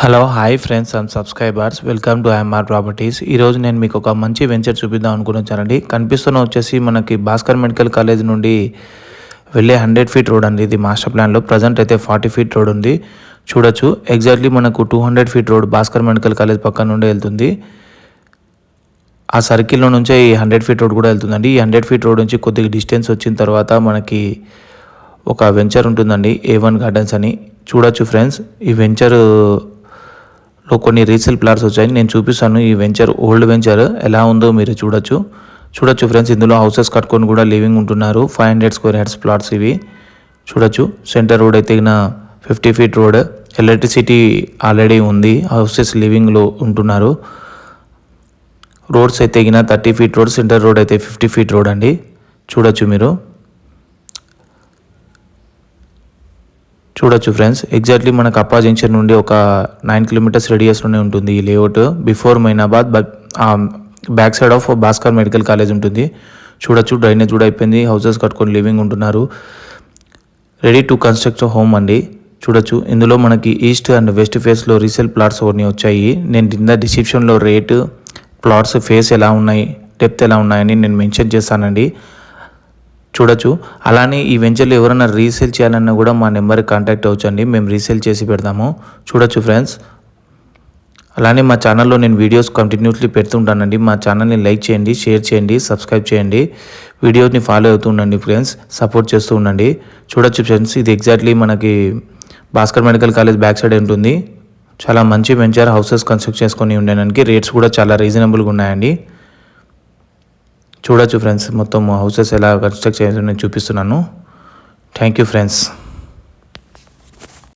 Hello hi friends and subscribers welcome to IMR properties. ఈరోజు నేను మీకు ఒక మంచి వెంచర్ చూపిద్దాం అనుకున్నానండి. కనిపిస్తున్న వచ్చేసి మనకి భాస్కర్ మెడికల్ కాలేజ్ నుండి వెళ్ళే 100 ఫీట్ రోడ్ అండి. ఇది మాస్టర్ ప్లాన్లో ప్రజెంట్ అయితే 40 ఫీట్ రోడ్ ఉంది. చూడొచ్చు ఎగ్జాక్ట్లీ మనకు 200 feet road Bhaskar medical college పక్కన నుండి వెళ్తుంది. ఆ సర్కిల్లో నుంచే ఈ 100 ఫీట్ రోడ్ కూడా వెళ్తుందండి. ఈ 100 ఫీట్ రోడ్ నుంచి కొద్దిగా డిస్టెన్స్ వచ్చిన తర్వాత మనకి ఒక వెంచర్ ఉంటుందండి, A1 గార్డెన్స్ అని. చూడొచ్చు ఫ్రెండ్స్, ఈ వెంచర్లో కొన్ని రీసేల్ ప్లాట్స్ వచ్చాయి. నేను చూపిస్తాను ఈ వెంచర్, ఓల్డ్ వెంచర్ ఎలా ఉందో మీరు చూడొచ్చు ఫ్రెండ్స్. ఇందులో హౌసెస్ కట్టుకొని కూడా లివింగ్ ఉంటున్నారు. 500 స్క్వేర్ యార్డ్స్ ప్లాట్స్ ఇవి. చూడొచ్చు సెంటర్ రోడ్ అయితే 50 ఫీట్ రోడ్, ఎలక్ట్రిసిటీ ఆల్రెడీ ఉంది, హౌసెస్ లివింగ్లో ఉంటున్నారు. రోడ్స్ అయితే 30 ఫీట్ రోడ్, సెంటర్ రోడ్ అయితే 50 ఫీట్ రోడ్ అండి. చూడొచ్చు మీరు చూడొచ్చు ఫ్రెండ్స్, ఎగ్జాక్ట్లీ మనకు అప్పా జంక్షన్ నుండి ఒక 9 కిలోమీటర్స్ రేడియస్లోనే ఉంటుంది ఈ layout. Before Moinabad back side of Bhaskar medical college ఉంటుంది. చూడొచ్చు డ్రైనేజ్ కూడా అయిపోయింది, హౌసెస్ కట్టుకొని లివింగ్ ఉంటున్నారు. రెడీ టు కన్స్ట్రక్ట్ హోమ్ అండి. చూడొచ్చు ఇందులో మనకి ఈస్ట్ అండ్ వెస్ట్ ఫేస్లో రీసేల్ ప్లాట్స్ కొన్ని వచ్చాయి. నేను కింద డిస్క్రిప్షన్లో రేటు, ప్లాట్స్ ఫేస్ ఎలా ఉన్నాయి, డెప్త్ ఎలా ఉన్నాయని నేను మెన్షన్ చేస్తానండి. చూడొచ్చు. అలానే ఈ వెంచర్లో ఎవరైనా రీసేల్ చేయాలన్నా కూడా మా నెంబర్కి కాంటాక్ట్ అవ్వచ్చండి, మేము రీసేల్ చేసి పెడతాము. చూడొచ్చు ఫ్రెండ్స్, అలానే మా ఛానల్లో నేను వీడియోస్ కంటిన్యూస్లీ పెడుతుంటానండి. మా ఛానల్ని లైక్ చేయండి, షేర్ చేయండి, సబ్స్క్రైబ్ చేయండి, వీడియోస్ని ఫాలో అవుతూ ఉండండి ఫ్రెండ్స్, సపోర్ట్ చేస్తూ ఉండండి. చూడొచ్చు ఫ్రెండ్స్, ఇది ఎగ్జాక్ట్లీ మనకి Bhaskar medical college back side ఉంటుంది. చాలా మంచి వెంచర్, హౌసెస్ కన్స్ట్రక్ట్ చేసుకొని ఉండడానికి రేట్స్ కూడా చాలా రీజనబుల్గా ఉన్నాయండి. చూడొచ్చు ఫ్రెండ్స్, మొత్తం హౌసెస్ ఎలా కన్స్ట్రక్ట్ చేయాలని చూపిస్తున్నాను. Thank you friends.